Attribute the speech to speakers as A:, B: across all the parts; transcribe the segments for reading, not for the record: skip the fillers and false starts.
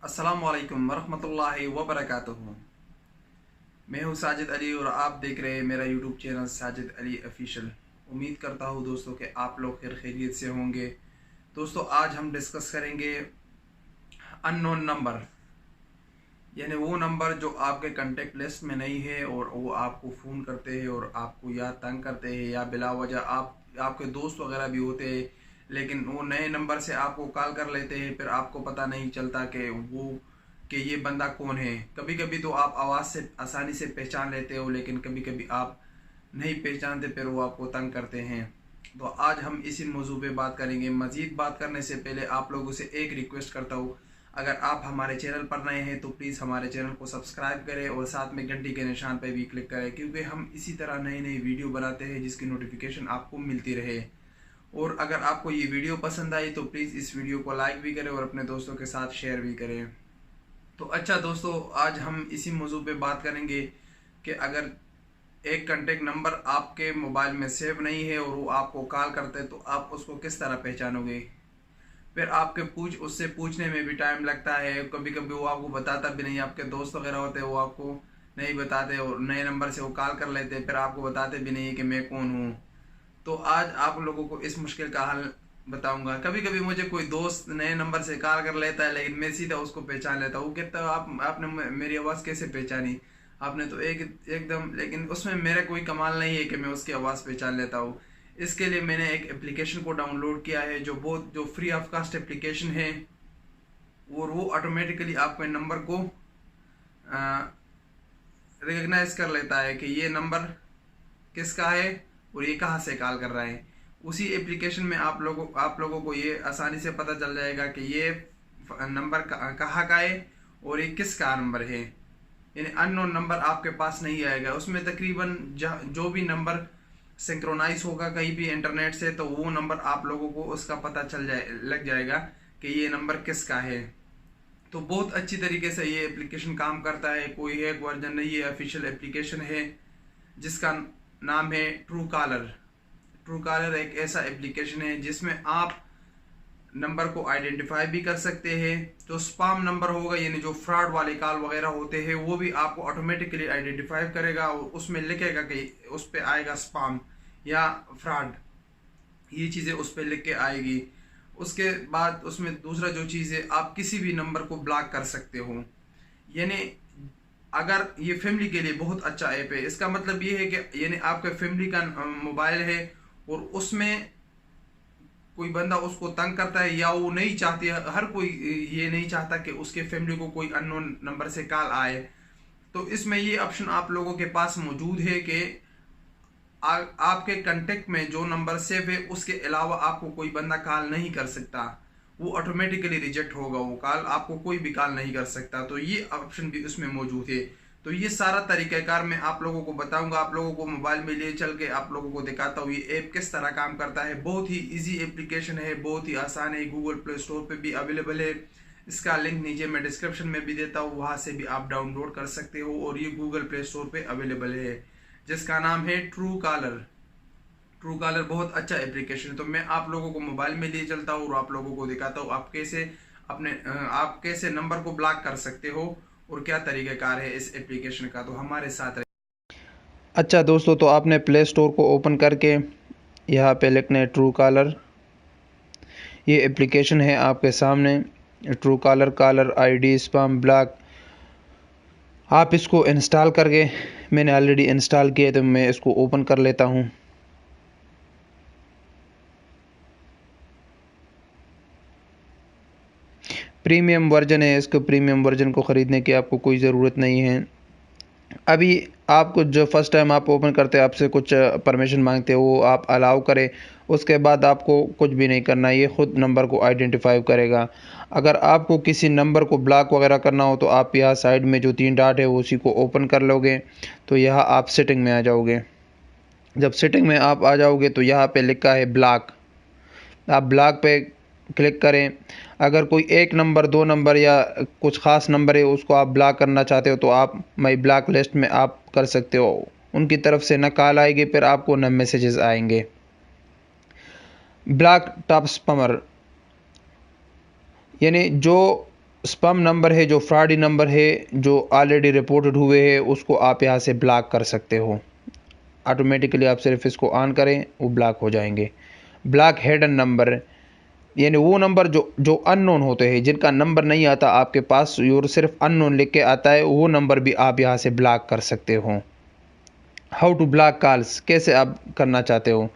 A: अस्सलामुअलैकुम वरहमतुल्लाहि वबरकातुहू। मैं हूँ साजिद अली और आप देख रहे हैं मेरा YouTube channel Sajid Ali official. उम्मीद करता हूँ दोस्तों कि आप लोग खैर खैरियत से होंगे। दोस्तों आज हम डिस्कस करेंगे अननोन नंबर, यानी वो नंबर जो आपके कांटेक्ट लिस्ट में नहीं है और वो आपको फ़ोन करते हैं और आपको या तंग करते हैं या बिला वजह आपके दोस्त वगैरह भी होते हैं, लेकिन वो नए नंबर से आपको कॉल कर लेते हैं। फिर आपको पता नहीं चलता कि ये बंदा कौन है। कभी कभी तो आप आवाज़ से आसानी से पहचान लेते हो, लेकिन कभी कभी आप नहीं पहचानते, फिर वो आपको तंग करते हैं। तो आज हम इसी मौजू पे बात करेंगे। मज़ीद बात करने से पहले आप लोगों से एक रिक्वेस्ट करता हूँ, अगर आप हमारे चैनल पर नए हैं तो प्लीज़ हमारे चैनल को सब्सक्राइब करें और साथ में घंटी के निशान पर भी क्लिक करें, क्योंकि हम इसी तरह नई नई वीडियो बनाते हैं जिसकी नोटिफिकेशन आपको मिलती रहे। और अगर आपको ये वीडियो पसंद आई तो प्लीज़ इस वीडियो को लाइक भी करें और अपने दोस्तों के साथ शेयर भी करें। तो अच्छा दोस्तों, आज हम इसी मौजू पे बात करेंगे कि अगर एक कांटेक्ट नंबर आपके मोबाइल में सेव नहीं है और वो आपको कॉल करते हैं तो आप उसको किस तरह पहचानोगे। फिर आपके उससे पूछने में भी टाइम लगता है, कभी कभी वो आपको बताता भी नहीं। आपके दोस्त वगैरह होते हैं वो आपको नहीं बताते और नए नंबर से वो कॉल कर लेते हैं, फिर आपको बताते भी नहीं कि मैं कौन हूँ। तो आज आप लोगों को इस मुश्किल का हल बताऊंगा। कभी कभी मुझे कोई दोस्त नए नंबर से कॉल कर लेता है, लेकिन मैं सीधा उसको पहचान लेता हूँ। वो कहता है आपने मेरी आवाज़ कैसे पहचानी, आपने तो एकदम, लेकिन उसमें मेरा कोई कमाल नहीं है कि मैं उसकी आवाज़ पहचान लेता हूँ। इसके लिए मैंने एक एप्लीकेशन को डाउनलोड किया है जो फ्री ऑफ कास्ट एप्लीकेशन है, और वो ऑटोमेटिकली आपके नंबर को रिकग्नाइज कर लेता है कि ये नंबर किसका है और ये कहाँ से कॉल कर रहा है। उसी एप्लीकेशन में आप लोगों को ये आसानी से पता चल जाएगा कि ये नंबर कहाँ का है और ये किसका नंबर है। यानी अननोन नंबर आपके पास नहीं आएगा। उसमें तकरीबन जो भी नंबर सिंक्रोनाइज होगा कहीं भी इंटरनेट से, तो वो नंबर आप लोगों को उसका पता लग जाएगा कि ये नंबर किसका है। तो बहुत अच्छी तरीके से ये एप्लीकेशन काम करता है। कोई एक वर्जन नहीं है, ऑफिशियल एप्लीकेशन है जिसका नाम है ट्रू कॉलर। ट्रू कॉलर एक ऐसा एप्लीकेशन है जिसमें आप नंबर को आइडेंटिफाई भी कर सकते हैं। जो स्पैम नंबर होगा, यानी जो फ्रॉड वाले कॉल वगैरह होते हैं, वो भी आपको ऑटोमेटिकली आइडेंटिफाई करेगा और उसमें लिखेगा कि उस पर आएगा स्पैम या फ्रॉड, ये चीज़ें उस पर लिख के आएगी। उसके बाद उसमें दूसरा जो चीज़ है, आप किसी भी नंबर को ब्लॉक कर सकते हो। यानी अगर ये फैमिली के लिए बहुत अच्छा ऐप है। इसका मतलब ये है कि यानी आपके फैमिली का मोबाइल है और उसमें कोई बंदा उसको तंग करता है या वो नहीं चाहती, हर कोई ये नहीं चाहता कि उसके फैमिली को कोई अननोन नंबर से कॉल आए, तो इसमें ये ऑप्शन आप लोगों के पास मौजूद है कि आपके कांटेक्ट में जो नंबर सेव है उसके अलावा आपको कोई बंदा कॉल नहीं कर सकता। वो ऑटोमेटिकली रिजेक्ट होगा, वो कॉल आपको कोई भी कॉल नहीं कर सकता। तो ये ऑप्शन भी उसमें मौजूद है। तो ये सारा तरीक़ाकार मैं आप लोगों को बताऊंगा, आप लोगों को मोबाइल में ले चल के आप लोगों को दिखाता हूँ ये ऐप किस तरह काम करता है। बहुत ही इजी एप्लीकेशन है, बहुत ही आसान है। गूगल प्ले स्टोर पे भी अवेलेबल है। इसका लिंक नीचे मैं डिस्क्रिप्शन में भी देता हूँ, वहाँ से भी आप डाउनलोड कर सकते हो। और ये गूगल प्ले स्टोर पे अवेलेबल है, जिसका नाम है ट्रू कॉलर। ट्रू कॉलर बहुत अच्छा एप्लीकेशन है। तो मैं आप लोगों को मोबाइल में ले चलता हूँ और आप लोगों को दिखाता हूँ आप कैसे नंबर को ब्लॉक कर सकते हो और क्या तरीक़ाकार है इस एप्लीकेशन का। तो हमारे साथ रहे।
B: अच्छा दोस्तों, तो आपने प्ले स्टोर को ओपन करके यहाँ पे लिखना है ट्रू कॉलर। ये एप्लीकेशन है आपके सामने, true collar, caller ID, spam block. आप इसको इंस्टॉल करके, मैंने ऑलरेडी इंस्टॉल किया तो मैं इसको ओपन कर लेता हूँ। प्रीमियम वर्जन है, इसको प्रीमियम वर्जन को ख़रीदने की आपको कोई ज़रूरत नहीं है। अभी आपको जो फर्स्ट टाइम आप ओपन करते हैं आपसे कुछ परमिशन मांगते हैं, वो आप अलाउ करें। उसके बाद आपको कुछ भी नहीं करना, ये ख़ुद नंबर को आइडेंटिफाई करेगा। अगर आपको किसी नंबर को ब्लॉक वगैरह करना हो तो आप यहाँ साइड में जो 3 डॉट है वो उसी को ओपन कर लोगे, तो यहाँ आप सेटिंग में आ जाओगे। जब सेटिंग में आप आ जाओगे तो यहाँ पे लिखा है ब्लॉक, आप ब्लॉक पे क्लिक करें। अगर कोई एक नंबर, 2 नंबर या कुछ ख़ास नंबर है उसको आप ब्लॉक करना चाहते हो तो आप माई ब्लॉक लिस्ट में आप कर सकते हो। उनकी तरफ से न कॉल आएगी, फिर आपको न मैसेजेस आएंगे। ब्लॉक टॉप स्पैमर, यानी जो स्पैम नंबर है, जो फ्रॉडी नंबर है, जो ऑलरेडी रिपोर्टेड हुए हैं, उसको आप यहाँ से ब्लॉक कर सकते हो। ऑटोमेटिकली आप सिर्फ इसको ऑन करें, वो ब्लॉक हो जाएंगे। ब्लॉक हिडन नंबर, यानी वो नंबर जो अननोन होते हैं, जिनका नंबर नहीं आता आपके पास और सिर्फ अननोन लिख के आता है, वो नंबर भी आप यहाँ से ब्लॉक कर सकते हो। हाउ टू ब्लॉक कॉल्स, कैसे आप करना चाहते हो।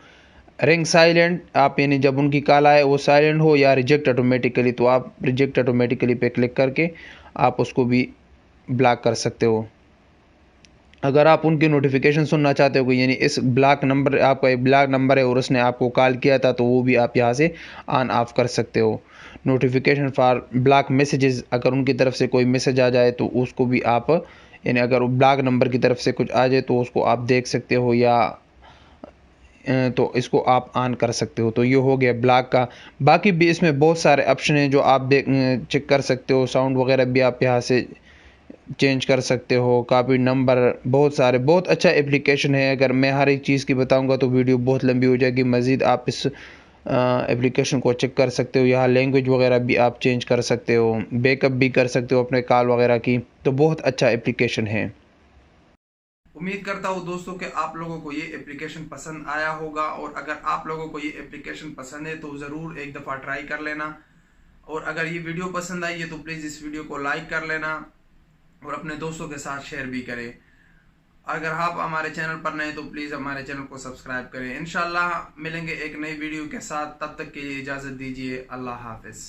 B: रिंग साइलेंट, आप यानी जब उनकी कॉल आए वो साइलेंट हो, या रिजेक्ट ऑटोमेटिकली, तो आप रिजेक्ट ऑटोमेटिकली पे क्लिक करके आप उसको भी ब्लॉक कर सकते हो। अगर आप उनकी नोटिफिकेशन सुनना चाहते हो कि यानी इस ब्लॉक नंबर, आपका एक ब्लॉक नंबर है और उसने आपको कॉल किया था, तो वो भी आप यहाँ से ऑन ऑफ कर सकते हो। नोटिफिकेशन फॉर ब्लॉक मैसेजेस, अगर उनकी तरफ से कोई मैसेज आ जाए तो उसको भी आप, यानी अगर ब्लॉक नंबर की तरफ से कुछ आ जाए तो उसको आप देख सकते हो, या तो इसको आप ऑन कर सकते हो। तो ये हो गया ब्लॉक का। बाकी भी इसमें बहुत सारे ऑप्शन हैं जो आप चेक कर सकते हो। साउंड वगैरह भी आप यहाँ से चेंज कर सकते हो, कॉपी नंबर, बहुत सारे, बहुत अच्छा एप्लीकेशन है। अगर मैं हर एक चीज़ की बताऊंगा तो वीडियो बहुत लंबी हो जाएगी। मज़ीद आप इस एप्लीकेशन को चेक कर सकते हो। यहाँ लैंग्वेज वगैरह भी आप चेंज कर सकते हो, बैकअप भी कर सकते हो अपने कॉल वगैरह की। तो बहुत अच्छा एप्लीकेशन है।
A: उम्मीद करता हूँ दोस्तों कि आप लोगों को ये एप्लीकेशन पसंद आया होगा, और अगर आप लोगों को ये एप्लीकेशन पसंद है तो ज़रूर एक दफ़ा ट्राई कर लेना। और अगर ये वीडियो पसंद आई है तो प्लीज़ इस वीडियो को लाइक कर लेना और अपने दोस्तों के साथ शेयर भी करें। अगर आप हमारे चैनल पर नए तो प्लीज़ हमारे चैनल को सब्सक्राइब करें। इंशाल्लाह मिलेंगे एक नई वीडियो के साथ, तब तक के लिए इजाज़त दीजिए। अल्लाह हाफिज़।